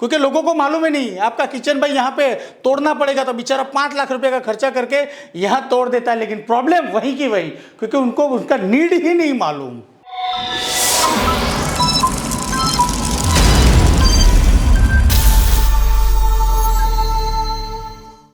क्योंकि लोगों को मालूम ही नहीं आपका किचन भाई यहाँ पे तोड़ना पड़ेगा, तो बेचारा 5 लाख रुपए का खर्चा करके यहाँ तोड़ देता है, लेकिन प्रॉब्लम वहीं की वहीं, क्योंकि उनको उसका नीड ही नहीं मालूम।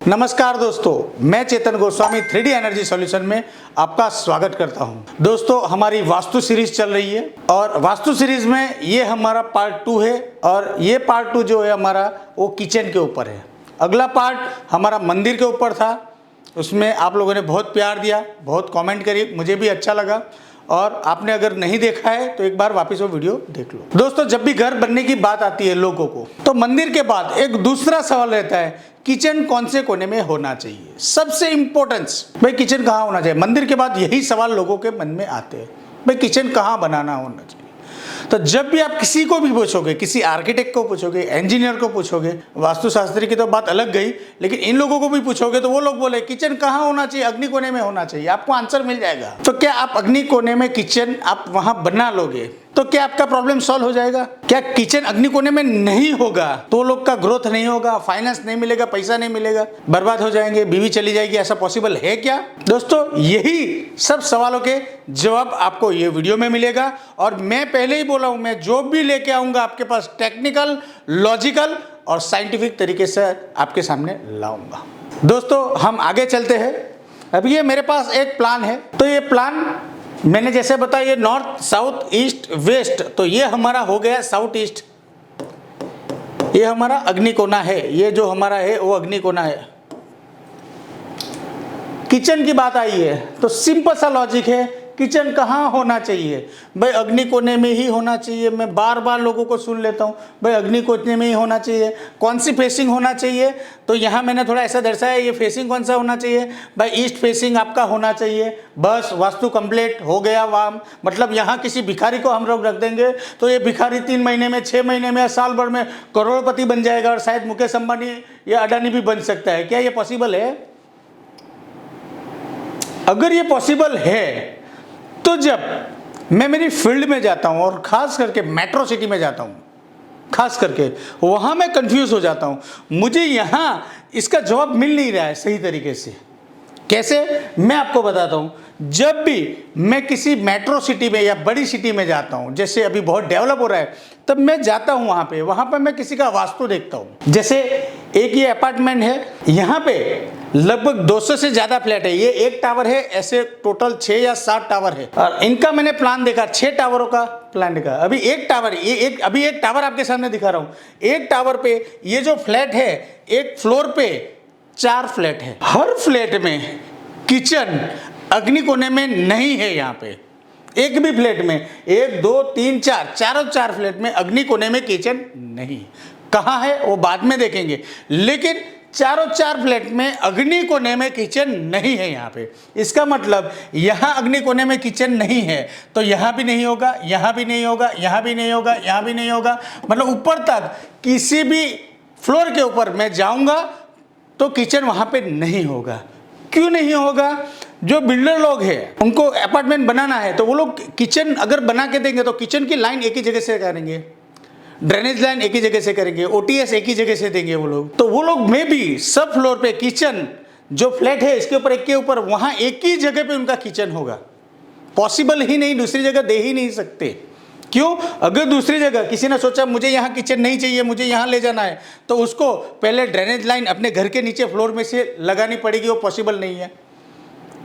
नमस्कार दोस्तों, मैं चेतन गोस्वामी 3D एनर्जी सॉल्यूशन में आपका स्वागत करता हूं। दोस्तों, हमारी वास्तु सीरीज चल रही है और वास्तु सीरीज में ये हमारा पार्ट 2 है और ये पार्ट 2 जो है हमारा वो किचन के ऊपर है। अगला पार्ट हमारा मंदिर के ऊपर था, उसमें आप लोगों ने बहुत प्यार दिया, बहुत कमेंट करी, मुझे भी अच्छा लगा। और आपने अगर नहीं देखा है तो एक बार वापस वो वीडियो देख लो। दोस्तों, जब भी घर बनने की बात आती है लोगों को, तो मंदिर के बाद एक दूसरा सवाल रहता है, किचन कौन से कोने में होना चाहिए। सबसे इंपॉर्टेंस, भाई किचन कहाँ होना चाहिए। मंदिर के बाद यही सवाल लोगों के मन में आते हैं, भाई किचन कहाँ बनाना होना चाहिए। तो जब भी आप किसी को भी पूछोगे, किसी आर्किटेक्ट को पूछोगे, इंजीनियर को पूछोगे, वास्तुशास्त्री की तो बात अलग गई, लेकिन इन लोगों को भी पूछोगे तो वो लोग बोले किचन कहाँ होना चाहिए, अग्नि कोने में होना चाहिए। आपको आंसर मिल जाएगा। तो क्या आप अग्नि कोने में किचन आप वहां बना लोगे तो क्या आपका प्रॉब्लम सॉल्व हो जाएगा? क्या किचन अग्नि कोने में नहीं होगा तो लोग का ग्रोथ नहीं होगा, फाइनेंस नहीं मिलेगा, पैसा नहीं मिलेगा, बर्बाद हो जाएंगे, बीवी चली जाएगी, ऐसा पॉसिबल है क्या? दोस्तों, यही सब सवालों के जवाब आपको ये वीडियो में मिलेगा। और मैं पहले ही बोला हूं, मैं जो भी लेके आऊंगा आपके पास टेक्निकल, लॉजिकल और साइंटिफिक तरीके से आपके सामने लाऊंगा। दोस्तों, हम आगे चलते हैं। अब ये मेरे पास एक प्लान है, तो ये प्लान मैंने जैसे बताया, ये नॉर्थ, साउथ, ईस्ट, वेस्ट, तो ये हमारा हो गया साउथ ईस्ट। ये हमारा अग्नि कोना है, ये जो हमारा है वो अग्नि कोना है। किचन की बात आई है तो सिंपल सा लॉजिक है, किचन कहाँ होना चाहिए? भाई अग्नि कोने में ही होना चाहिए। मैं बार बार लोगों को सुन लेता हूँ, भाई अग्नि कोने में ही होना चाहिए। कौन सी फेसिंग होना चाहिए? तो यहाँ मैंने थोड़ा ऐसा दर्शाया, ये फेसिंग कौन सा होना चाहिए? भाई ईस्ट फेसिंग आपका होना चाहिए। बस वास्तु कंप्लीट हो गया। वाम मतलब यहाँ किसी भिखारी को हम लोग रख देंगे तो ये भिखारी 3 महीने में, 6 महीने में, साल भर में करोड़पति बन जाएगा और शायद मुकेश अंबानी या अडानी भी बन सकता है। क्या ये पॉसिबल है? अगर ये पॉसिबल है तो जब मैं मेरी फील्ड में जाता हूं और खास करके मेट्रो सिटी में जाता हूं, खास करके वहां मैं कंफ्यूज हो जाता हूं। मुझे यहां इसका जवाब मिल नहीं रहा है सही तरीके से। कैसे? मैं आपको बताता हूं। जब भी मैं किसी मेट्रो सिटी में या बड़ी सिटी में जाता हूं, जैसे अभी बहुत डेवलप हो रहा है, तब मैं जाता हूं वहां पे मैं किसी का वास्तु देखता हूं। जैसे एक ये अपार्टमेंट है, यहाँ पे लगभग 200 से ज्यादा फ्लैट है। ये एक टावर है, ऐसे टोटल 6 या 7 टावर है और इनका मैंने प्लान देखा, 6 टावरों का प्लान देखा। अभी एक टावर, अभी एक टावर आपके सामने दिखा रहा हूं। एक टावर पे ये जो फ्लैट है, एक फ्लोर पे 4 फ्लैट है। हर फ्लैट में किचन अग्नि कोने में नहीं है। यहाँ पे एक भी फ्लैट में 1, 2, 3, 4, चारों 4 फ्लैट में अग्नि कोने में किचन नहीं। कहाँ है वो बाद में देखेंगे, लेकिन चारों 4 फ्लैट में अग्नि कोने में किचन नहीं है। यहाँ पे इसका मतलब यहाँ अग्नि कोने में किचन नहीं है तो यहाँ भी नहीं होगा, यहाँ भी नहीं होगा, यहाँ भी नहीं होगा, यहाँ भी नहीं होगा। मतलब ऊपर तक किसी भी फ्लोर के ऊपर मैं जाऊंगा तो किचन वहाँ पे नहीं होगा। क्यों नहीं होगा? जो बिल्डर लोग हैं उनको अपार्टमेंट बनाना है तो वो लोग किचन अगर बना के देंगे तो किचन की लाइन एक ही जगह से करेंगे, ड्रेनेज लाइन एक ही जगह से करेंगे, ओटीएस एक ही जगह से देंगे वो लोग। तो वो लोग में भी सब फ्लोर पे किचन, जो फ्लैट है इसके ऊपर, एक के ऊपर, वहां एक ही जगह पे उनका किचन होगा। पॉसिबल ही नहीं, दूसरी जगह दे ही नहीं सकते। क्यों? अगर दूसरी जगह किसी ने सोचा मुझे यहाँ किचन नहीं चाहिए, मुझे यहाँ ले जाना है, तो उसको पहले ड्रेनेज लाइन अपने घर के नीचे फ्लोर में से लगानी पड़ेगी, वो पॉसिबल नहीं है।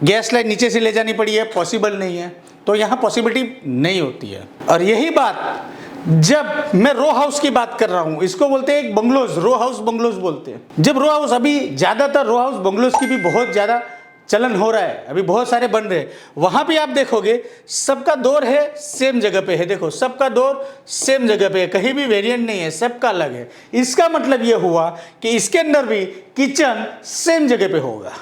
गैस लाइन नीचे से ले जानी पड़ी है, पॉसिबल नहीं है। तो यहाँ पॉसिबिलिटी नहीं होती है। और यही बात जब मैं रो हाउस की बात कर रहा हूँ, इसको बोलते हैं एक बंगलोज, रो हाउस बंगलोज बोलते हैं। जब रो हाउस, अभी ज्यादातर रो हाउस बंगलोज की भी बहुत ज्यादा चलन हो रहा है, अभी बहुत सारे बन रहे हैं। वहां भी आप देखोगे सबका डोर है सेम जगह पे है। देखो, सबका डोर सेम जगह पे है, कहीं भी वेरिएंट नहीं है, सबका अलग है। इसका मतलब ये हुआ कि इसके अंदर भी किचन सेम जगह पे होगा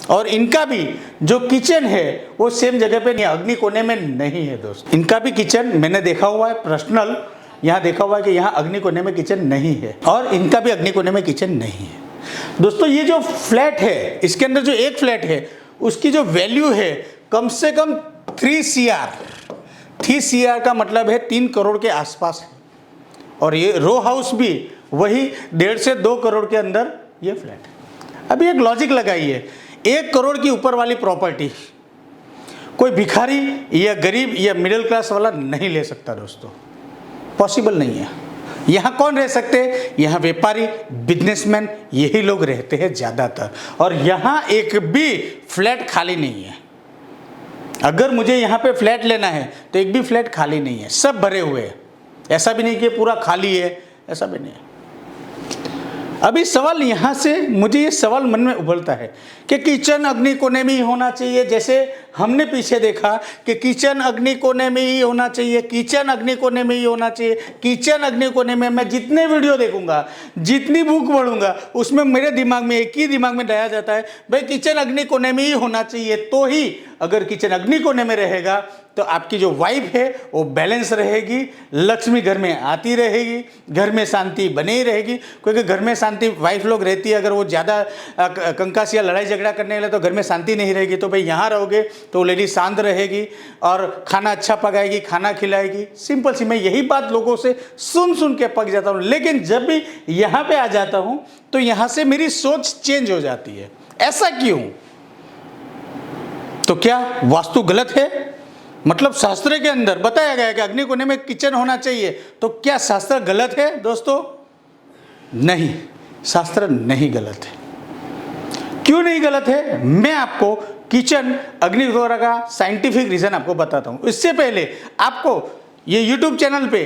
और इनका भी जो किचन है वो सेम जगह पे नहीं, अग्नि कोने में नहीं है। दोस्त, इनका भी किचन मैंने देखा हुआ है पर्सनल, यहाँ देखा हुआ है कि यहाँ अग्नि कोने में किचन नहीं है और इनका भी अग्नि कोने में किचन नहीं है। दोस्तों, ये जो फ्लैट है, इसके अंदर जो एक फ्लैट है उसकी जो वैल्यू है कम से कम 3 CR। 3 CR का मतलब है 3 करोड़ के आसपास है। और ये रो हाउस भी वही 1.5 से 2 करोड़ के अंदर ये फ्लैट है। अभी एक लॉजिक लगाइए, 1 करोड़ की ऊपर वाली प्रॉपर्टी कोई भिखारी या गरीब या मिडिल क्लास वाला नहीं ले सकता दोस्तों, पॉसिबल नहीं है। यहाँ कौन रह सकते हैं? यहाँ व्यापारी, बिजनेसमैन, यही लोग रहते हैं ज़्यादातर। और यहाँ एक भी फ्लैट खाली नहीं है। अगर मुझे यहाँ पे फ्लैट लेना है तो एक भी फ्लैट खाली नहीं है, सब भरे हुए हैं। ऐसा भी नहीं कि पूरा खाली है, ऐसा भी नहीं है। अभी सवाल यहाँ से मुझे ये सवाल मन में उभरता है कि किचन अग्नि कोने में ही होना चाहिए, जैसे हमने पीछे देखा कि किचन अग्नि कोने में ही होना चाहिए, किचन अग्नि कोने में ही होना चाहिए, किचन अग्नि कोने में। मैं जितने वीडियो देखूंगा, जितनी बुक पढ़ूंगा, उसमें मेरे दिमाग में एक ही दिमाग में डाला जाता है, भाई किचन अग्नि कोने में ही होना चाहिए। तो ही अगर किचन अग्नि कोने में रहेगा तो आपकी जो वाइफ है वो बैलेंस रहेगी, लक्ष्मी घर में आती रहेगी, घर में शांति बनी रहेगी। क्योंकि घर में शांति वाइफ लोग रहती है, अगर वो ज़्यादा कंकास या लड़ाई झगड़ा करने लगे तो घर में शांति नहीं रहेगी। तो भाई यहाँ रहोगे तो लेडी शांत रहेगी और खाना अच्छा पकाएगी, खाना खिलाएगी। सिंपल सी, मैं यही बात लोगों से सुन के पक जाता हूँ। लेकिन जब भी यहाँ पे आ जाता हूँ तो यहाँ से मेरी सोच चेंज हो जाती है। ऐसा क्यों? तो क्या वास्तु गलत है? मतलब शास्त्र के अंदर बताया गया है कि अग्नि कोने में किचन होना चाहिए, तो क्या शास्त्र गलत है दोस्तों? नहीं, शास्त्र नहीं गलत है। क्यों नहीं गलत है? मैं आपको किचन अग्नि कोने का साइंटिफिक रीजन आपको बताता हूं। इससे पहले आपको ये यूट्यूब चैनल पे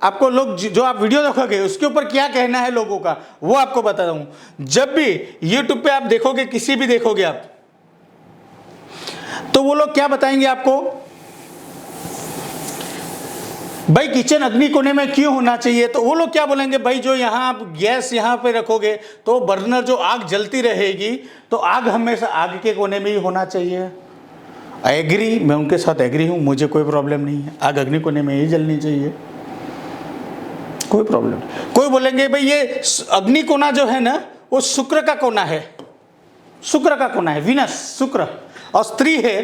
आपको लोग जो आप वीडियो देखोगे उसके ऊपर क्या कहना है लोगों का, वो आपको बताता हूं। जब भी यूट्यूब पे आप देखोगे, किसी भी देखोगे आप, तो वो लोग क्या बताएंगे आपको, भाई किचन अग्नि कोने में क्यों होना चाहिए? तो वो लोग क्या बोलेंगे, भाई जो यहाँ आप गैस यहाँ पे रखोगे तो बर्नर जो आग जलती रहेगी, तो आग हमेशा आग के कोने में ही होना चाहिए। एग्री, मैं उनके साथ एग्री हूँ, मुझे कोई प्रॉब्लम नहीं है, आग अग्नि कोने में ही जलनी चाहिए, कोई प्रॉब्लम नहीं। कोई बोलेंगे भाई ये अग्नि कोना जो है ना वो शुक्र का कोना है, शुक्र का कोना है, विनस शुक्र, और स्त्री है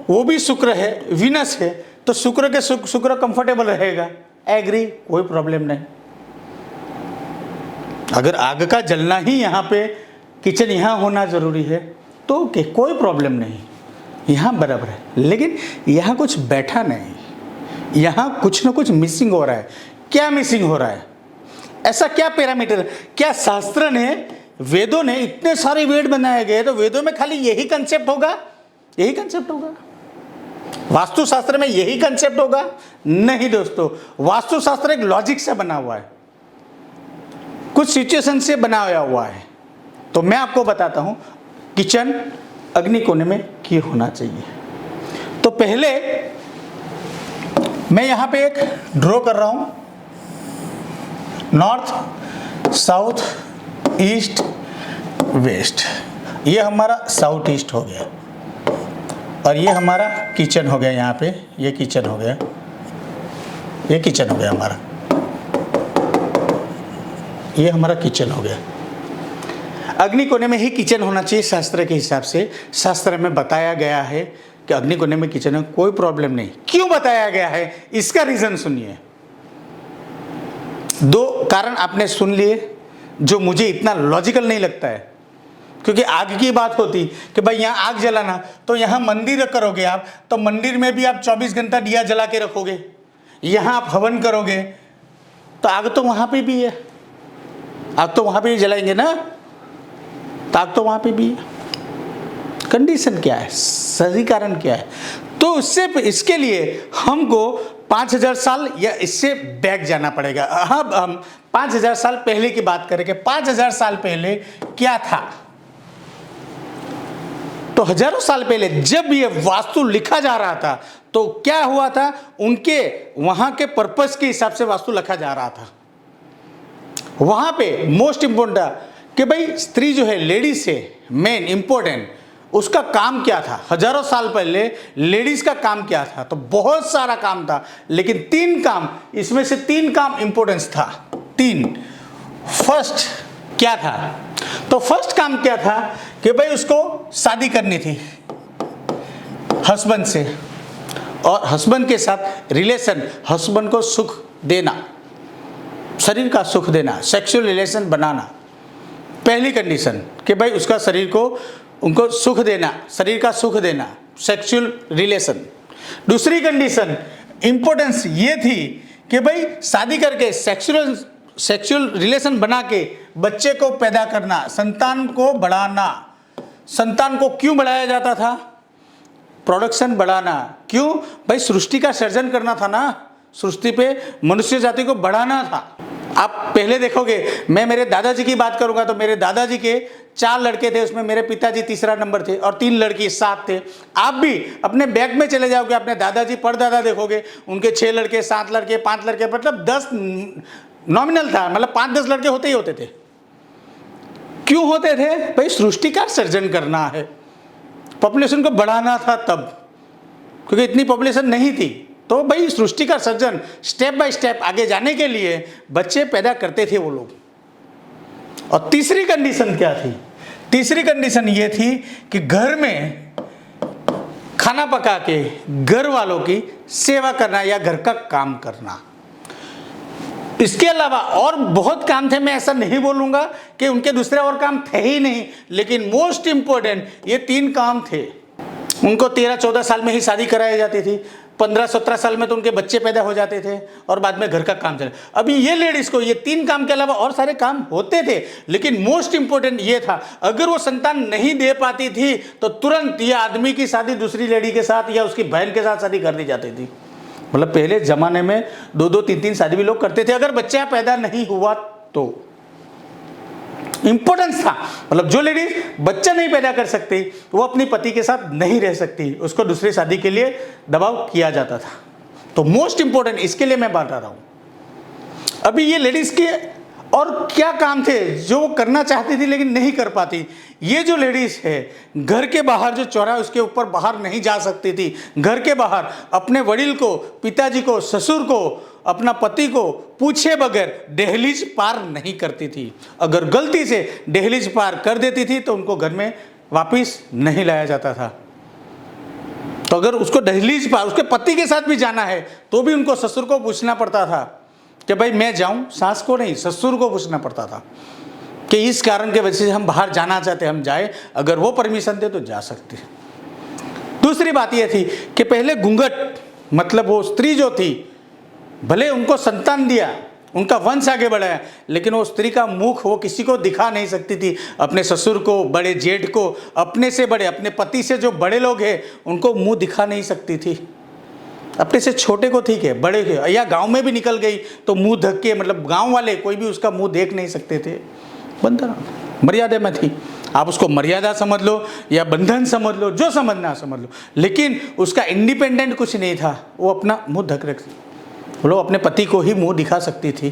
वो भी शुक्र है, विनस है, तो शुक्र के शुक्र कंफर्टेबल रहेगा। एग्री, कोई प्रॉब्लम नहीं। अगर आग का जलना ही यहाँ पे किचन यहाँ होना जरूरी है तो ओके, कोई प्रॉब्लम नहीं, यहाँ बराबर है। लेकिन यहाँ कुछ बैठा नहीं, यहाँ कुछ ना कुछ मिसिंग हो रहा है। क्या मिसिंग हो रहा है? ऐसा क्या पैरामीटर? क्या शास्त्र ने, वेदों ने, इतने सारे वेद बनाए गए, तो वेदों में खाली यही कंसेप्ट होगा? यही कंसेप्ट होगा? वास्तुशास्त्र में यही कंसेप्ट होगा? नहीं दोस्तों, वास्तुशास्त्र एक लॉजिक से बना हुआ है, कुछ सिचुएशन से बनाया हुआ है। तो मैं आपको बताता हूं किचन अग्नि कोने में क्यों होना चाहिए। तो पहले मैं यहां पे एक ड्रॉ कर रहा हूं, नॉर्थ, साउथ, ईस्ट, वेस्ट। ये हमारा साउथ ईस्ट हो गया और ये हमारा किचन हो गया। यहाँ पे ये किचन हो गया, ये किचन हो गया हमारा, ये हमारा किचन हो गया। अग्नि कोने में ही किचन होना चाहिए शास्त्र के हिसाब से। शास्त्र में बताया गया है कि अग्नि कोने में किचन है, कोई प्रॉब्लम नहीं। क्यों बताया गया है इसका रीजन सुनिए। 2 कारण आपने सुन लिए जो मुझे इतना लॉजिकल नहीं लगता है। क्योंकि आग की बात होती कि भाई यहाँ आग जलाना, तो यहाँ मंदिर करोगे आप, तो मंदिर में भी आप 24 घंटा दिया जला के रखोगे। यहाँ आप हवन करोगे तो आग तो वहाँ पे भी है, आग तो वहाँ पे ही जलाएंगे ना, तो आग तो वहाँ पे भी है। कंडीशन क्या है, सही कारण क्या है? तो इसके लिए हमको 5000 साल या इससे बैक जाना पड़ेगा। अब हम 5000 साल पहले की बात करेंगे। 5000 साल पहले क्या था? तो हजारों साल पहले जब ये वास्तु लिखा जा रहा था तो क्या हुआ था, उनके वहां के पर्पस के हिसाब से वास्तु लिखा जा रहा था। वहां पे मोस्ट इंपोर्टेंट था कि भाई स्त्री जो है, लेडीज है, मेन इंपोर्टेंट, उसका काम क्या था। हजारों साल पहले लेडीज का काम क्या था? तो बहुत सारा काम था, लेकिन 3 काम, इसमें से 3 काम इंपोर्टेंस था। 3। फर्स्ट क्या था? तो फर्स्ट काम क्या था कि भाई उसको शादी करनी थी हस्बैंड से, और हस्बैंड के साथ रिलेशन, हस्बैंड को सुख देना, शरीर का सुख देना, सेक्सुअल रिलेशन बनाना, पहली कंडीशन कि भाई उसका शरीर को उनको सुख देना, शरीर का सुख देना, सेक्सुअल रिलेशन। दूसरी कंडीशन इंपॉर्टेंस ये थी कि भाई शादी करके सेक्सुअल रिलेशन बना के बच्चे को पैदा करना, संतान को बढ़ाना। संतान को क्यों बढ़ाया जाता था? प्रोडक्शन बढ़ाना। क्यों भाई? सृष्टि का सर्जन करना था ना, सृष्टि पे मनुष्य जाति को बढ़ाना था। आप पहले देखोगे, मैं मेरे दादाजी की बात करूंगा तो मेरे दादाजी के 4 लड़के थे, उसमें मेरे पिताजी तीसरा नंबर थे और 3 लड़की 7 थे। आप भी अपने बैग में चले जाओगे, अपने दादाजी परदादा देखोगे, उनके 6 लड़के, 7 लड़के, 5 लड़के, मतलब 10 नॉमिनल था, मतलब 5-10 लड़के होते ही होते थे। क्यों होते थे? भाई सृष्टि का सर्जन करना है, पॉपुलेशन को बढ़ाना था तब, क्योंकि इतनी पॉपुलेशन नहीं थी। तो भाई सृष्टि का सर्जन स्टेप बाय स्टेप आगे जाने के लिए बच्चे पैदा करते थे वो लोग। और तीसरी कंडीशन क्या थी? तीसरी कंडीशन ये थी कि घर में खाना पका के घर वालों की सेवा करना या घर का काम करना। इसके अलावा और बहुत काम थे, मैं ऐसा नहीं बोलूंगा कि उनके दूसरे और काम थे ही नहीं, लेकिन मोस्ट इंपॉर्टेंट ये 3 काम थे। उनको 13-14 साल में ही शादी कराई जाती थी, 15-17 साल में तो उनके बच्चे पैदा हो जाते थे और बाद में घर का काम चले। अभी ये लेडीज को ये 3 काम के अलावा और सारे काम होते थे, लेकिन मोस्ट इंपॉर्टेंट ये था, अगर वो संतान नहीं दे पाती थी तो तुरंत ये आदमी की शादी दूसरी लेडी के साथ या उसकी बहन के साथ शादी कर दी जाती थी। मतलब पहले जमाने में 2-2, 3-3 शादी भी लोग करते थे अगर बच्चा पैदा नहीं हुआ तो। इंपॉर्टेंस था, मतलब जो लेडीज बच्चा नहीं पैदा कर सकती वो अपनी पति के साथ नहीं रह सकती, उसको दूसरी शादी के लिए दबाव किया जाता था। तो मोस्ट इंपॉर्टेंट इसके लिए मैं बता रहा हूं। अभी ये लेडीज के और क्या काम थे जो वो करना चाहती थी लेकिन नहीं कर पाती? ये जो लेडीज है, घर के बाहर जो चौराहा उसके ऊपर बाहर नहीं जा सकती थी, घर के बाहर अपने वडील को, पिताजी को, ससुर को, अपना पति को पूछे बगैर दहलीज पार नहीं करती थी। अगर गलती से दहलीज पार कर देती थी तो उनको घर में वापस नहीं लाया जाता था। तो अगर उसको दहलीज पार उसके पति के साथ भी जाना है तो भी उनको ससुर को पूछना पड़ता था कि भाई मैं जाऊं, सास को नहीं ससुर को पूछना पड़ता था कि इस कारण के वजह से हम बाहर जाना चाहते, हम जाए, अगर वो परमिशन दे तो जा सकते। दूसरी बात यह थी कि पहले घूंघट, मतलब वो स्त्री जो थी, भले उनको संतान दिया, उनका वंश आगे बढ़ाया, लेकिन वो स्त्री का मुख वो किसी को दिखा नहीं सकती थी। अपने ससुर को, बड़े जेठ को, अपने से बड़े, अपने पति से जो बड़े लोग हैं उनको मुंह दिखा नहीं सकती थी। अपने से छोटे को ठीक है, बड़े के, या गांव में भी निकल गई तो मुंह ढक के, मतलब गांव वाले कोई भी उसका मुंह देख नहीं सकते थे। बंधन मर्यादा में थी, आप उसको मर्यादा समझ लो या बंधन समझ लो, जो समझना समझ लो, लेकिन उसका इंडिपेंडेंट कुछ नहीं था। वो अपना मुंह ढक रख, बोलो अपने पति को ही मुंह दिखा सकती थी।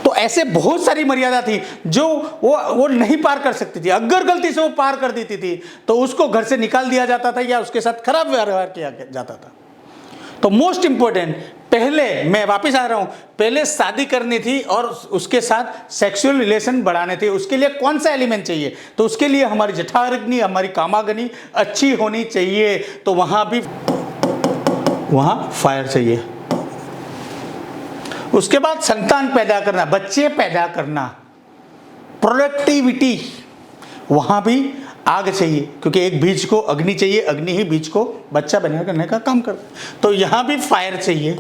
तो ऐसे बहुत सारी मर्यादा थी जो वो नहीं पार कर सकती थी। अगर गलती से वो पार कर देती थी तो उसको घर से निकाल दिया जाता था या उसके साथ खराब व्यवहार किया जाता था। तो मोस्ट इंपॉर्टेंट, पहले मैं वापस आ रहा हूं, पहले शादी करनी थी और उसके साथ सेक्सुअल रिलेशन बढ़ाने थे। उसके लिए कौन सा एलिमेंट चाहिए? तो उसके लिए हमारी जठराग्नि, हमारी कामाग्नि अच्छी होनी चाहिए। तो वहां फायर चाहिए। उसके बाद संतान पैदा करना, बच्चे पैदा करना, प्रोडक्टिविटी, वहां भी आग चाहिए, क्योंकि एक बीज को अग्नि चाहिए, अग्नि ही बीज को बच्चा बना करने का काम करता। तो यहां भी फायर चाहिए।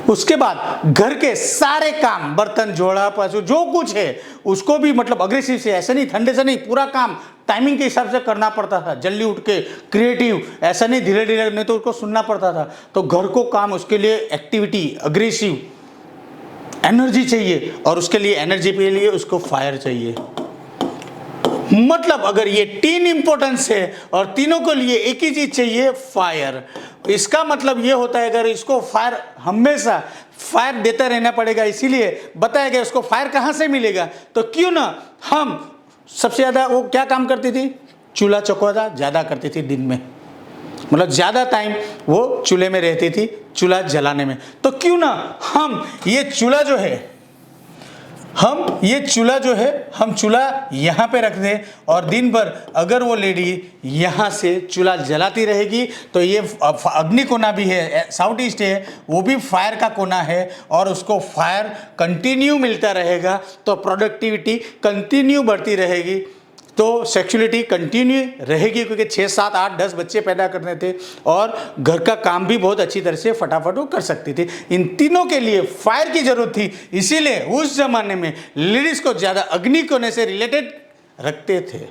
उसके बाद घर के सारे काम, बर्तन जोड़ा, पाछू जो कुछ है उसको भी, मतलब अग्रेसिव से, ऐसे नहीं, ठंडे से नहीं, पूरा काम टाइमिंग के हिसाब से करना पड़ता था। जल्दी उठ के क्रिएटिव, ऐसा नहीं धीरे धीरे, नहीं तो उसको सुनना पड़ता था। तो घर को काम, उसके लिए एक्टिविटी, अग्रेसिव एनर्जी चाहिए, और उसके लिए एनर्जी के लिए उसको फायर चाहिए। मतलब अगर ये 3 इंपॉर्टेंस है और तीनों के लिए एक ही चीज चाहिए, फायर। इसका मतलब ये होता है अगर इसको फायर, हमेशा फायर देता रहना पड़ेगा। इसीलिए बताया गया उसको फायर कहां से मिलेगा। तो क्यों ना हम सबसे ज्यादा वो क्या काम करती थी? चूल्हा चौका ज्यादा करती थी दिन में, मतलब ज्यादा टाइम वो चूल्हे में रहती थी, चूल्हा जलाने में। तो क्यों ना हम ये चूल्हा जो है हम ये चूल्हा जो है, हम चूल्हा यहाँ पे रख दें और दिन भर अगर वो लेडी यहाँ से चूल्हा जलाती रहेगी तो ये अग्नि कोना भी है, साउथ ईस्ट है, वो भी फायर का कोना है और उसको फायर कंटिन्यू मिलता रहेगा, तो प्रोडक्टिविटी कंटिन्यू बढ़ती रहेगी, तो सेक्सुअलिटी कंटिन्यू रहेगी, क्योंकि 6, 7, 8, 10 बच्चे पैदा करने थे और घर का काम भी बहुत अच्छी तरह से फटाफट वो कर सकती थी। इन तीनों के लिए फायर की जरूरत थी, इसीलिए उस जमाने में लेडीज को ज़्यादा अग्नि कोने से रिलेटेड रखते थे।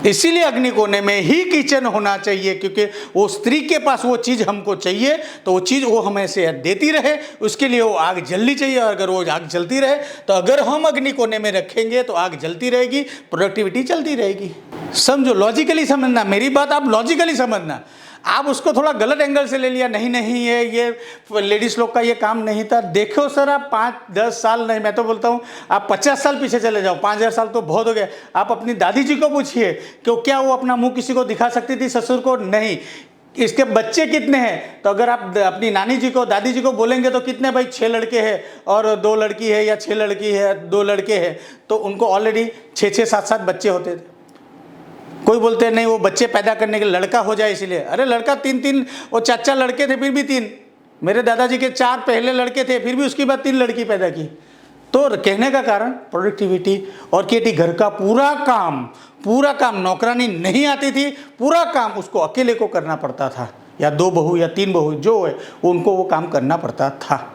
इसीलिए अग्नि कोने में ही किचन होना चाहिए, क्योंकि वो स्त्री के पास वो चीज़ हमको चाहिए तो वो चीज़ वो हमें से देती रहे, उसके लिए वो आग जलनी चाहिए। और अगर वो आग जलती रहे तो अगर हम अग्नि कोने में रखेंगे तो आग जलती रहेगी, प्रोडक्टिविटी चलती रहेगी। समझो, लॉजिकली समझना, मेरी बात आप लॉजिकली समझना। आप उसको थोड़ा गलत एंगल से ले लिया, नहीं नहीं ये लेडीज़ लोग का ये काम नहीं था। देखो सर, आप 5-10 साल नहीं, मैं तो बोलता हूँ आप 50 साल पीछे चले जाओ, 5,000 साल तो बहुत हो गए। आप अपनी दादी जी को पूछिए कि क्या वो अपना मुंह किसी को दिखा सकती थी, ससुर को? नहीं। इसके बच्चे कितने हैं? तो अगर आप अपनी नानी जी को, दादी जी को बोलेंगे तो कितने भाई, 6 लड़के हैं और 2 लड़की है, या 6 लड़की है 2 लड़के हैं, तो उनको ऑलरेडी 6-6, 7-7 बच्चे होते थे। कोई बोलते हैं नहीं वो बच्चे पैदा करने के लड़का हो जाए इसीलिए। अरे लड़का 3-3, वो 4-4 लड़के थे फिर भी 3। मेरे दादाजी के 4 पहले लड़के थे फिर भी उसके बाद 3 लड़की पैदा की। तो कहने का कारण प्रोडक्टिविटी और केटी घर का पूरा काम नौकरानी नहीं आती थी, पूरा काम उसको अकेले को करना पड़ता था, या 2 बहू या 3 बहू जो है उनको वो काम करना पड़ता था।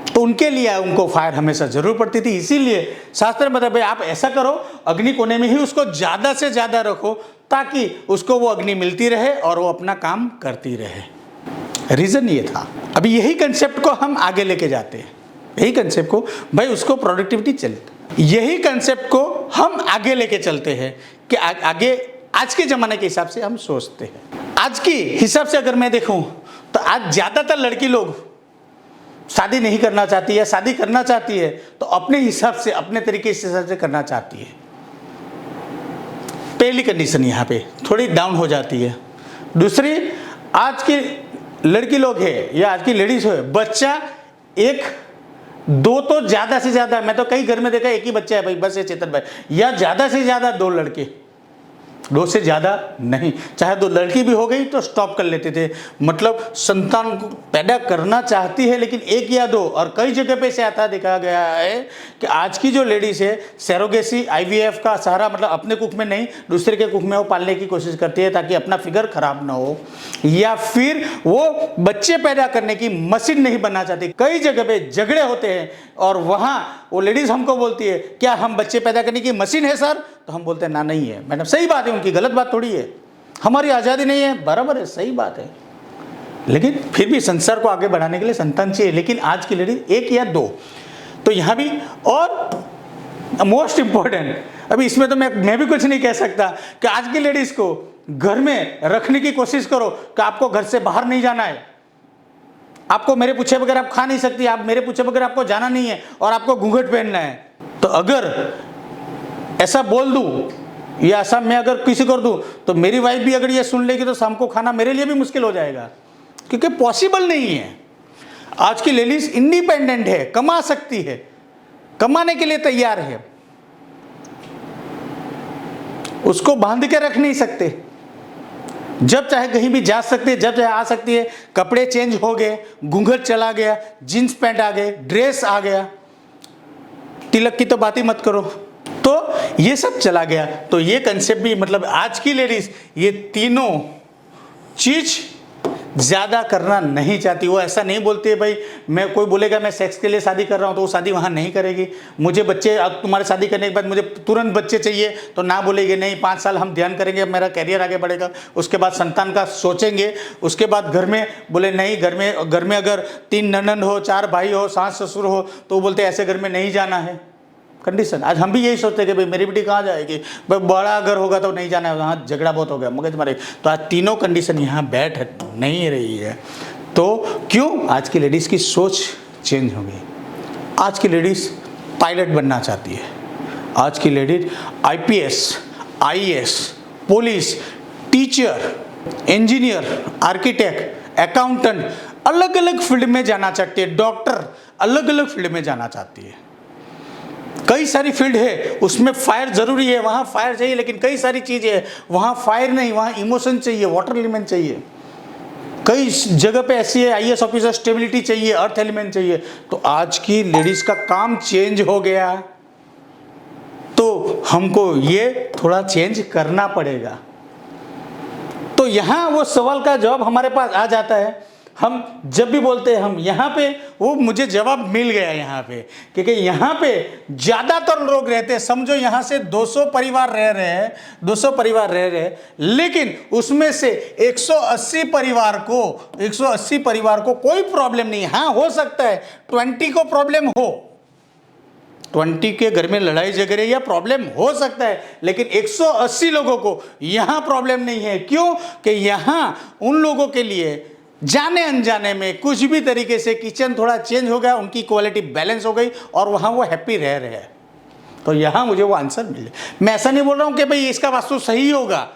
तो उनके लिए उनको फायर हमेशा जरूर पड़ती थी। इसीलिए शास्त्र में बताया भाई आप ऐसा करो, अग्नि कोने में ही उसको ज़्यादा से ज़्यादा रखो ताकि उसको वो अग्नि मिलती रहे और वो अपना काम करती रहे। रीज़न ये था। अभी यही कंसेप्ट को हम आगे लेके जाते हैं, यही कंसेप्ट को भाई उसको प्रोडक्टिविटी चलती, यही कंसेप्ट को हम आगे लेके चलते हैं कि आगे आज के ज़माने के हिसाब से हम सोचते हैं। आज के हिसाब से अगर मैं देखूँ तो आज ज़्यादातर लड़की लोग शादी नहीं करना चाहती है, शादी करना चाहती है तो अपने हिसाब से, अपने तरीके से करना चाहती है। पहली कंडीशन यहाँ पे थोड़ी डाउन हो जाती है। दूसरी, आज की लड़की लोग है या आज की लेडीज है, बच्चा 1-2 तो ज़्यादा से ज़्यादा, मैं तो कई घर में देखा 1 ही बच्चा है भाई, बस ये चेतन भाई, या ज़्यादा से ज़्यादा 2 लड़के, 2 से ज़्यादा नहीं। चाहे 2 लड़की भी हो गई तो स्टॉप कर लेते थे, मतलब संतान को पैदा करना चाहती है लेकिन 1 या 2। और कई जगह पे से ऐसा देखा गया है कि आज की जो लेडीज़ है सैरोगेसी, IVF का सहारा, मतलब अपने कुख में नहीं दूसरे के कुख में वो पालने की कोशिश करती है ताकि अपना फिगर खराब ना हो, या फिर वो बच्चे पैदा करने की मशीन नहीं बनना चाहती। कई जगह पे झगड़े होते हैं और वहाँ वो लेडीज़ हमको बोलती है क्या हम बच्चे पैदा करने की मशीन है सर? तो हम बोलते हैं ना नहीं है मैडम। सही बात है, उनकी गलत बात थोड़ी है, हमारी आज़ादी नहीं है, बराबर है, सही बात है, लेकिन फिर भी संसार को आगे बढ़ाने के लिए संतान चाहिए। लेकिन आज की लेडीज 1 या 2, तो यहाँ भी। और मोस्ट इंपॉर्टेंट, अभी इसमें तो मैं भी कुछ नहीं कह सकता कि आज की लेडीज को घर में रखने की कोशिश करो कि आपको घर से बाहर नहीं जाना है, आपको मेरे पूछे बगैर आप खा नहीं सकती, आप मेरे पूछे बगैर आपको जाना नहीं है और आपको घूंघट पहनना है। तो अगर ऐसा बोल दूं या ऐसा मैं अगर किसी कर दूं तो मेरी वाइफ भी अगर ये सुन लेगी तो शाम को खाना मेरे लिए भी मुश्किल हो जाएगा, क्योंकि पॉसिबल नहीं है। आज की लेडीज इंडिपेंडेंट है, कमा सकती है, कमाने के लिए तैयार है, उसको बांध के रख नहीं सकते, जब चाहे कहीं भी जा सकती है, जब चाहे आ सकती है। कपड़े चेंज हो गए, घूंघट चला गया, जीन्स पैंट आ गए, ड्रेस आ गया, तिलक की तो बात ही मत करो, तो ये सब चला गया। तो ये कंसेप्ट भी, मतलब आज की लेडीज ये तीनों चीज ज़्यादा करना नहीं चाहती। वो ऐसा नहीं बोलती है भाई, मैं कोई बोलेगा मैं सेक्स के लिए शादी कर रहा हूँ तो वो शादी वहाँ नहीं करेगी। मुझे बच्चे, अब तुम्हारे शादी करने के बाद मुझे तुरंत बच्चे चाहिए तो ना बोलेगी, नहीं 5 साल हम ध्यान करेंगे, मेरा कैरियर आगे बढ़ेगा, उसके बाद संतान का सोचेंगे। उसके बाद घर में बोले नहीं, घर में अगर 3 ननंद हो, 4 भाई हो, सास ससुर हो तो वो बोलते ऐसे घर में नहीं जाना है। कंडीशन आज हम भी यही सोचते हैं कि भाई मेरी बेटी कहाँ जाएगी, भाई बड़ा अगर होगा तो नहीं जाना है, वहाँ झगड़ा बहुत हो गया, मगज मारे। तो आज तीनों कंडीशन यहाँ बैठ नहीं रही है। तो क्यों? आज की लेडीज़ की सोच चेंज हो गई। आज की लेडीज़ पायलट बनना चाहती है, आज की ladies IPS, IAS, police, teacher, engineer, architect, accountant, अलग अलग फील्ड में जाना चाहती है, डॉक्टर, अलग अलग फील्ड में जाना चाहती है। कई सारी फील्ड है उसमें फायर जरूरी है, वहाँ फायर चाहिए, लेकिन कई सारी चीज़ें है वहाँ फायर नहीं, वहाँ इमोशन चाहिए, वाटर एलिमेंट चाहिए। कई जगह पे ऐसी है आईएएस ऑफिसर स्टेबिलिटी चाहिए, अर्थ एलिमेंट चाहिए। तो आज की लेडीज का काम चेंज हो गया, तो हमको ये थोड़ा चेंज करना पड़ेगा। तो यहाँ वो सवाल का जवाब हमारे पास आ जाता है। हम जब भी बोलते हैं, हम यहाँ पे, वो मुझे जवाब मिल गया यहाँ पे, क्योंकि यहाँ पे ज़्यादातर लोग रहते हैं। समझो यहाँ से 200 परिवार रह रहे हैं, 200 परिवार रह रहे हैं, लेकिन उसमें से 180 परिवार को कोई प्रॉब्लम नहीं है। हाँ, हो सकता है 20 को प्रॉब्लम हो, 20 के घर में लड़ाई झगड़े या प्रॉब्लम हो सकता है, लेकिन 180 लोगों को यहाँ प्रॉब्लम नहीं है। क्यों? कि यहाँ उन लोगों के लिए जाने अनजाने में कुछ भी तरीके से किचन थोड़ा चेंज हो गया, उनकी क्वालिटी बैलेंस हो गई और वहाँ वो हैप्पी रह रहे हैं। तो यहाँ मुझे वो आंसर मिले। मैं ऐसा नहीं बोल रहा हूँ कि भाई इसका वास्तु सही होगा,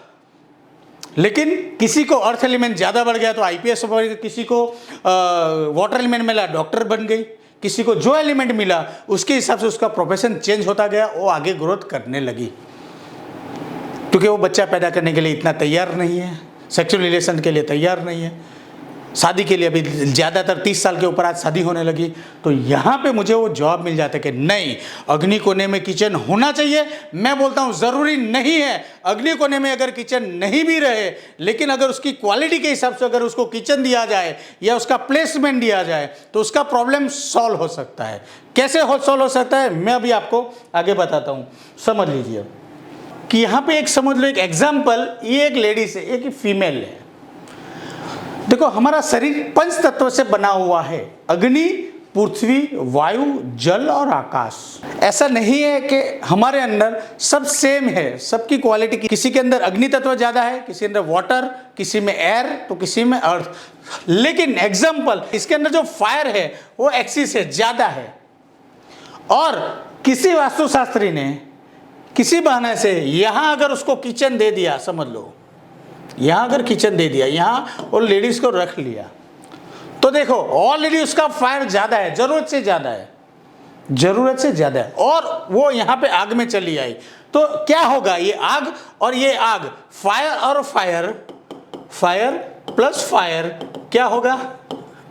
लेकिन किसी को अर्थ एलिमेंट ज़्यादा बढ़ गया तो आईपीएस बढ़ गया, किसी को वाटर एलिमेंट मिला डॉक्टर बन गई, किसी को जो एलिमेंट मिला उसके हिसाब से उसका प्रोफेशन चेंज होता गया, वो आगे ग्रोथ करने लगी। क्योंकि वो बच्चा पैदा करने के लिए इतना तैयार नहीं है, सेक्सुअल रिलेशन के लिए तैयार नहीं है, शादी के लिए अभी ज़्यादातर 30 साल के ऊपर आज शादी होने लगी। तो यहाँ पे मुझे वो जवाब मिल जाता है कि नहीं, अग्नि कोने में किचन होना चाहिए। मैं बोलता हूँ ज़रूरी नहीं है अग्नि कोने में अगर किचन नहीं भी रहे, लेकिन अगर उसकी क्वालिटी के हिसाब से अगर उसको किचन दिया जाए या उसका प्लेसमेंट दिया जाए तो उसका प्रॉब्लम सॉल्व हो सकता है। कैसे सॉल्व हो सकता है मैं अभी आपको आगे बताता हूँ। समझ लीजिए कि यहाँ पे एक समझ लो, एक एग्जाम्पल, ये एक लेडीज है, एक फीमेल है। देखो, हमारा शरीर 5 तत्व से बना हुआ है, अग्नि, पृथ्वी, वायु, जल और आकाश। ऐसा नहीं है कि हमारे अंदर सब सेम है, सबकी क्वालिटी, किसी के अंदर अग्नि तत्व ज़्यादा है, किसी के अंदर वाटर, किसी में एयर, तो किसी में अर्थ। लेकिन एग्जाम्पल, इसके अंदर जो फायर है वो एक्सिस है, ज़्यादा है। और किसी वास्तुशास्त्री ने किसी बहाने से यहाँ अगर उसको किचन दे दिया, समझ लो यहाँ अगर किचन दे दिया, यहाँ और लेडीज को रख लिया, तो देखो ऑलरेडी उसका फायर ज़्यादा है, ज़रूरत से ज़्यादा है, ज़रूरत से ज़्यादा है, और वो यहाँ पे आग में चली आई, तो क्या होगा? ये आग और ये आग, फायर और फायर, फायर प्लस फायर क्या होगा?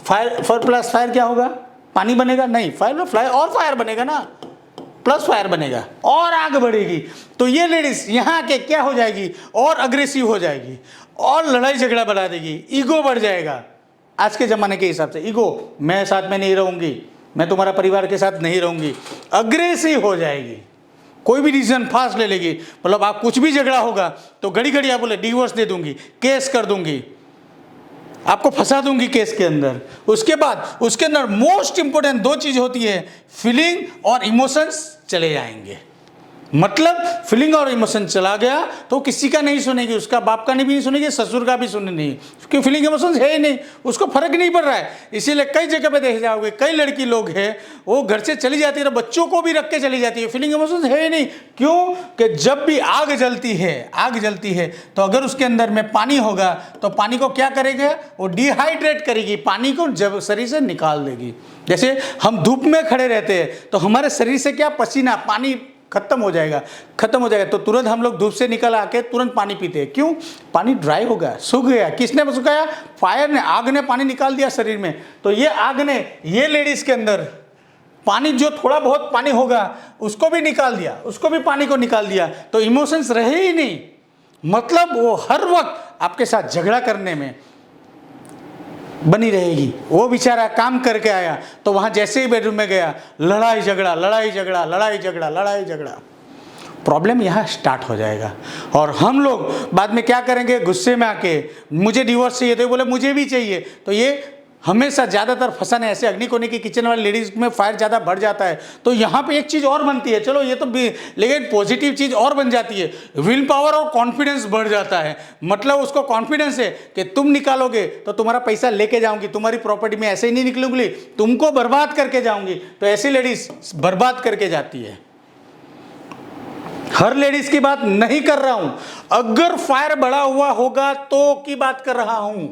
फायर प्लस फायर क्या होगा? पानी बनेगा? नहीं, फायर फ्लाई और फायर बनेगा ना, प्लस फायर बनेगा और आग बढ़ेगी। तो ये लेडीज यहाँ के क्या हो जाएगी? और अग्रेसिव हो जाएगी और लड़ाई झगड़ा बढ़ा देगी, ईगो बढ़ जाएगा। आज के ज़माने के हिसाब से ईगो, मैं साथ में नहीं रहूँगी, मैं तुम्हारा परिवार के साथ नहीं रहूँगी, अग्रेसिव हो जाएगी, कोई भी डिसीजन फास्ट ले लेगी। मतलब आप कुछ भी झगड़ा होगा तो घड़ी घड़ी आप बोले डिवोर्स दे दूँगी, केस कर दूँगी, आपको फंसा दूंगी केस के अंदर। उसके बाद उसके अंदर मोस्ट इंपोर्टेंट 2 चीज़ होती है, फीलिंग और इमोशंस चले जाएंगे। मतलब फीलिंग और इमोशन चला गया तो किसी का नहीं सुनेगी, उसका बाप का नहीं सुनेगी, ससुर का भी सुने नहीं, क्योंकि फीलिंग इमोशंस है ही नहीं, उसको फर्क नहीं पड़ रहा है। इसीलिए कई जगह पे देख जाओगे, कई लड़की लोग हैं वो घर से चली जाती है, बच्चों को भी रख के चली जाती है, फीलिंग इमोशंस है ही नहीं। क्यों? कि जब भी आग जलती है तो अगर उसके अंदर में पानी होगा तो पानी को क्या करेगा? वो डिहाइड्रेट करेगी, पानी को जब शरीर से निकाल देगी। जैसे हम धूप में खड़े रहते हैं तो हमारे शरीर से क्या पसीना, पानी खत्म हो जाएगा तो तुरंत हम लोग धूप से निकल आके तुरंत पानी पीते हैं। क्यों? पानी ड्राई हो गया, सूख गया। किसने सुखाया? फायर ने, आग ने पानी निकाल दिया शरीर में। तो ये आग ने ये लेडीज के अंदर पानी, जो थोड़ा बहुत पानी होगा उसको भी निकाल दिया, उसको भी पानी को निकाल दिया, तो इमोशंस रहे ही नहीं। मतलब वो हर वक्त आपके साथ झगड़ा करने में बनी रहेगी। वो बेचारा काम करके आया तो वहाँ जैसे ही बेडरूम में गया, लड़ाई झगड़ा, लड़ाई झगड़ा, लड़ाई झगड़ा, लड़ाई झगड़ा, प्रॉब्लम यहाँ स्टार्ट हो जाएगा। और हम लोग बाद में क्या करेंगे? गुस्से में आके मुझे डिवोर्स चाहिए, तो बोले मुझे भी चाहिए। तो ये हमेशा ज़्यादातर फंसाने ऐसे अग्नि कोने की किचन वाली लेडीज में फायर ज़्यादा बढ़ जाता है। तो यहाँ पे एक चीज़ और बनती है, चलो ये तो लेकिन पॉजिटिव चीज़ और बन जाती है, विल पावर और कॉन्फिडेंस बढ़ जाता है। मतलब उसको कॉन्फिडेंस है कि तुम निकालोगे तो तुम्हारा पैसा लेके जाऊंगी, तुम्हारी प्रॉपर्टी में ऐसे ही नहीं निकलूंगी, तुमको बर्बाद करके जाऊंगी। तो ऐसी लेडीज बर्बाद करके जाती है। हर लेडीज की बात नहीं कर रहा हूं, अगर फायर बढ़ा हुआ होगा तो की बात कर रहा हूं।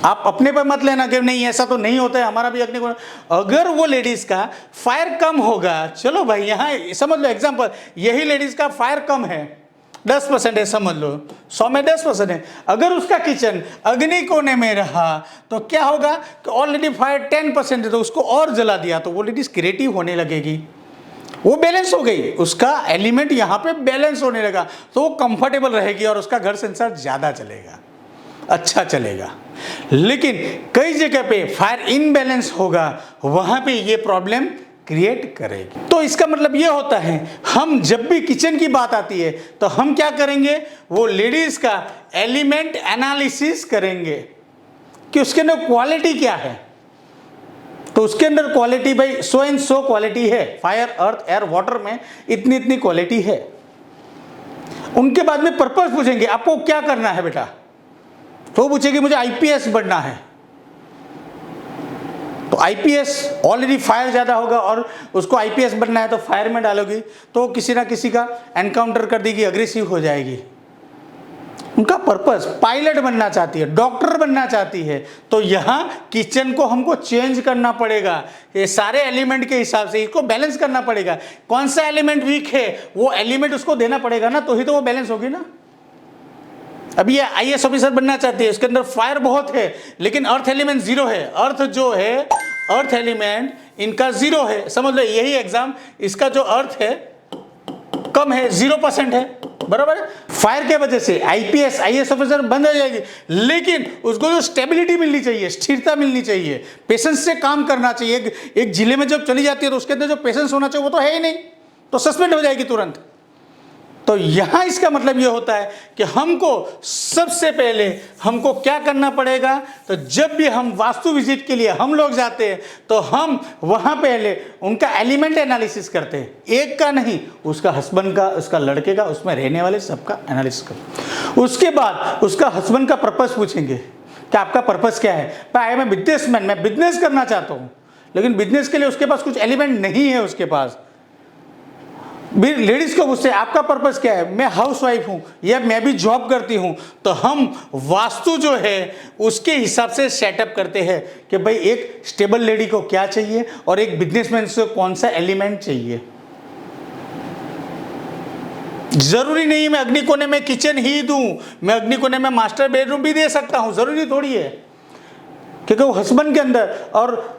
आप अपने पर मत लेना कि नहीं ऐसा तो नहीं होता है, हमारा भी अग्निकोण। अगर वो लेडीज का फायर कम होगा, चलो भाई यहाँ समझ लो एग्जांपल, यही लेडीज का फायर कम है 10% है, समझ लो 100 में 10% है, अगर उसका किचन अग्नि कोने में रहा तो क्या होगा कि ऑलरेडी फायर 10% है तो उसको और जला दिया तो वो लेडीज क्रिएटिव होने लगेगी, वो बैलेंस हो गई, उसका एलिमेंट यहाँ पे बैलेंस होने लगा तो वो कंफर्टेबल रहेगी और उसका घर संसार ज़्यादा चलेगा, अच्छा चलेगा। लेकिन कई जगह पे फायर इनबैलेंस होगा, वहाँ पे ये प्रॉब्लम क्रिएट करेगी। तो इसका मतलब ये होता है हम जब भी किचन की बात आती है तो हम क्या करेंगे, वो लेडीज का एलिमेंट एनालिसिस करेंगे कि उसके अंदर क्वालिटी क्या है। तो उसके अंदर क्वालिटी भाई सो एंड सो क्वालिटी है, फायर अर्थ एयर वाटर में इतनी इतनी क्वालिटी है। उनके बाद में पर्पस पूछेंगे आपको क्या करना है बेटा, तो पूछेगी मुझे आईपीएस बनना है, तो आईपीएस ऑलरेडी फायर ज़्यादा होगा और उसको आईपीएस बनना है तो फायर में डालोगी तो किसी ना किसी का एनकाउंटर कर देगी, अग्रेसिव हो जाएगी। उनका पर्पस पायलट बनना चाहती है, डॉक्टर बनना चाहती है, तो यहाँ किचन को हमको चेंज करना पड़ेगा, ये सारे एलिमेंट के हिसाब से इसको बैलेंस करना पड़ेगा। कौन सा एलिमेंट वीक है वो एलिमेंट उसको देना पड़ेगा ना, तो ही तो वो बैलेंस होगी ना। अभी ये आईएएस ऑफिसर बनना चाहती है, उसके अंदर फायर बहुत है लेकिन अर्थ एलिमेंट 0 है, अर्थ जो है अर्थ एलिमेंट इनका 0 है, समझ लो यही एग्जाम, इसका जो अर्थ है कम है 0% है, बराबर है। फायर के वजह से आईपीएस आईएएस ऑफिसर बंद हो जाएगी, लेकिन उसको जो स्टेबिलिटी मिलनी चाहिए, स्थिरता मिलनी चाहिए, पेशेंस से काम करना चाहिए। एक जिले में जब चली जाती है तो उसके अंदर जो पेशेंस होना चाहिए वो तो है ही नहीं, तो सस्पेंड हो जाएगी तुरंत। तो यहां इसका मतलब यह होता है कि हमको सबसे पहले हमको क्या करना पड़ेगा, तो जब भी हम वास्तु विजिट के लिए हम लोग जाते हैं तो हम वहां पहले उनका एलिमेंट एनालिसिस करते हैं, एक का नहीं, उसका हस्बैंड का, उसका लड़के का, उसमें रहने वाले सबका एनालिसिस करते। उसके बाद उसका हस्बैंड का पर्पस पूछेंगे कि आपका पर्पस क्या है। भाई मैं बिजनेसमैन, मैं बिजनेस करना चाहता हूं, लेकिन बिजनेस के लिए उसके पास कुछ एलिमेंट नहीं है उसके पास। लेडीज को पूछते हैं आपका पर्पस क्या है, मैं हाउसवाइफ हूं या मैं भी जॉब करती हूं, तो हम वास्तु जो है उसके हिसाब से सेटअप करते हैं कि भाई एक स्टेबल लेडी को क्या चाहिए और एक बिजनेसमैन से कौन सा एलिमेंट चाहिए। जरूरी नहीं मैं अग्निकोणे में किचन ही दूं, मैं अग्निकोणे में मास्टर बेडरूम भी दे सकता हूं, जरूरी थोड़ी है, क्योंकि वो हस्बैंड के अंदर और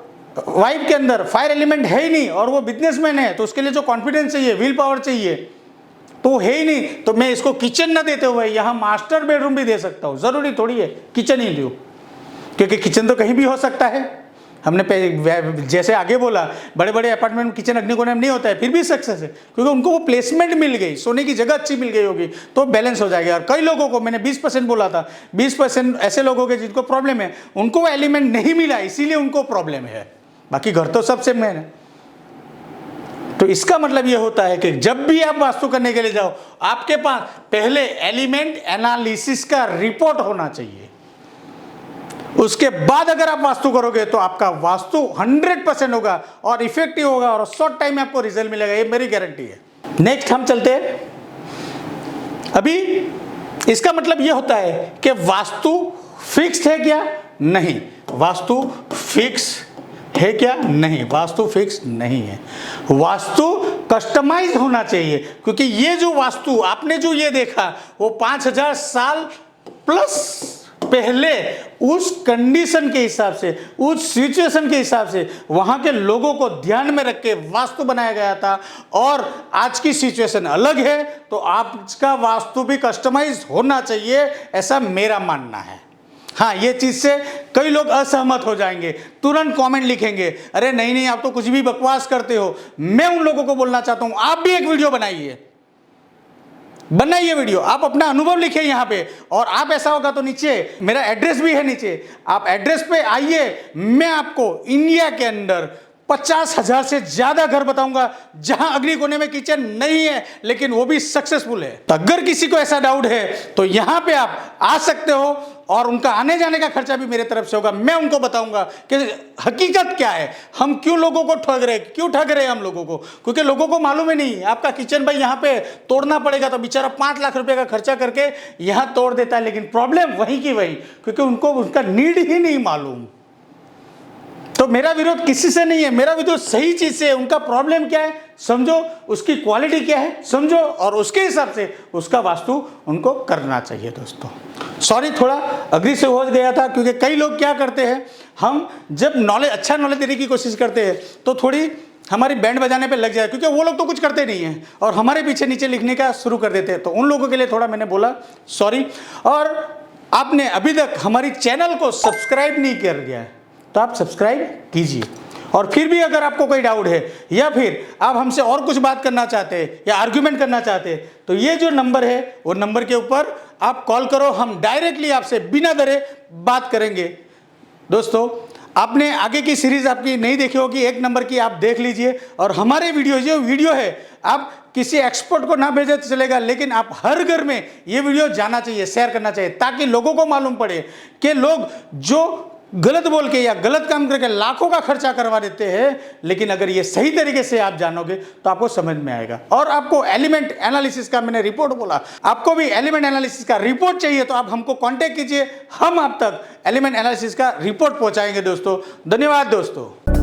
वाइफ के अंदर फायर एलिमेंट है ही नहीं और वो बिजनेसमैन है, तो उसके लिए जो कॉन्फिडेंस चाहिए, विल पावर चाहिए, तो वो है ही नहीं। तो मैं इसको किचन ना देते हुए यहाँ मास्टर बेडरूम भी दे सकता हूँ, जरूरी थोड़ी है किचन ही दूँ, क्योंकि किचन तो कहीं भी हो सकता है। हमने जैसे आगे बोला बड़े बड़े अपार्टमेंट में किचन अग्निकोण में नहीं होता है, फिर भी सक्सेस है क्योंकि उनको वो प्लेसमेंट मिल गई, सोने की जगह अच्छी मिल गई होगी तो बैलेंस हो जाएगा। और कई लोगों को मैंने 20% बोला था, 20% ऐसे लोगों के जिनको प्रॉब्लम है, उनको वो एलिमेंट नहीं मिला इसीलिए उनको प्रॉब्लम है, बाकी घर तो सबसे मेन है। तो इसका मतलब यह होता है कि जब भी आप वास्तु करने के लिए जाओ, आपके पास पहले एलिमेंट एनालिसिस का रिपोर्ट होना चाहिए। उसके बाद अगर आप वास्तु करोगे तो आपका वास्तु 100% होगा और इफेक्टिव होगा और शॉर्ट टाइम में आपको रिजल्ट मिलेगा, ये मेरी गारंटी है। नेक्स्ट हम चलते हैं। अभी इसका मतलब यह होता है कि वास्तु फिक्स है क्या? नहीं। वास्तु फिक्स है क्या? नहीं, वास्तु फिक्स नहीं है। वास्तु कस्टमाइज होना चाहिए, क्योंकि ये जो वास्तु आपने जो ये देखा वो 5000 साल प्लस पहले उस कंडीशन के हिसाब से, उस सिचुएशन के हिसाब से वहां के लोगों को ध्यान में रख के वास्तु बनाया गया था। और आज की सिचुएशन अलग है, तो आपका वास्तु भी कस्टमाइज होना चाहिए, ऐसा मेरा मानना है। हाँ, ये चीज से कई लोग असहमत हो जाएंगे, तुरंत कमेंट लिखेंगे, अरे नहीं नहीं आप तो कुछ भी बकवास करते हो। मैं उन लोगों को बोलना चाहता हूं, आप भी एक वीडियो बनाइए वीडियो, आप अपना अनुभव लिखिए यहाँ पे, और आप ऐसा होगा तो नीचे मेरा एड्रेस भी है, नीचे आप एड्रेस पे आइए, मैं आपको इंडिया के अंदर 50,000 से ज्यादा घर बताऊंगा जहां अग्नि कोने में किचन नहीं है लेकिन वो भी सक्सेसफुल है। तो अगर किसी को ऐसा डाउट है तो यहां पे आप आ सकते हो और उनका आने जाने का खर्चा भी मेरे तरफ से होगा। मैं उनको बताऊंगा कि हकीकत क्या है, हम क्यों लोगों को ठग रहे, क्यों ठग रहे हैं हम लोगों को, क्योंकि लोगों को मालूम ही नहीं। आपका किचन भाई यहाँ पे तोड़ना पड़ेगा तो बेचारा 5 लाख रुपए का खर्चा करके यहाँ तोड़ देता है, लेकिन प्रॉब्लम वहीं की वहीं, क्योंकि उनको उसका नीड ही नहीं मालूम। तो मेरा विरोध किसी से नहीं है, मेरा विरोध सही चीज से है। उनका प्रॉब्लम क्या है समझो, उसकी क्वालिटी क्या है समझो, और उसके हिसाब से उसका वास्तु उनको करना चाहिए। दोस्तों सॉरी, थोड़ा अग्रेसिव हो गया था, क्योंकि कई लोग क्या करते हैं, हम जब अच्छा नॉलेज देने की कोशिश करते हैं तो थोड़ी हमारी बैंड बजाने पे लग जाए, क्योंकि वो लोग तो कुछ करते नहीं है और हमारे पीछे नीचे लिखने का शुरू कर देते हैं। तो उन लोगों के लिए थोड़ा मैंने बोला सॉरी। और आपने अभी तक हमारी चैनल को सब्सक्राइब नहीं कर दिया है तो आप सब्सक्राइब कीजिए। और फिर भी अगर आपको कोई डाउट है या फिर आप हमसे और कुछ बात करना चाहते हैं या आर्ग्यूमेंट करना चाहते हैं तो ये जो नंबर है वो नंबर के ऊपर आप कॉल करो, हम डायरेक्टली आपसे बिना डरे बात करेंगे। दोस्तों आपने आगे की सीरीज आपकी नहीं देखी होगी, 1 नंबर की आप देख लीजिए। और हमारे वीडियो है आप किसी एक्सपर्ट को ना भेजे तो चलेगा, लेकिन आप हर घर में ये वीडियो जाना चाहिए, शेयर करना चाहिए, ताकि लोगों को मालूम पड़े कि लोग जो गलत बोल के या गलत काम करके लाखों का खर्चा करवा देते हैं, लेकिन अगर ये सही तरीके से आप जानोगे तो आपको समझ में आएगा। और आपको एलिमेंट एनालिसिस का मैंने रिपोर्ट बोला, आपको भी एलिमेंट एनालिसिस का रिपोर्ट चाहिए तो आप हमको कांटेक्ट कीजिए, हम आप तक एलिमेंट एनालिसिस का रिपोर्ट पहुंचाएंगे। दोस्तों धन्यवाद दोस्तों।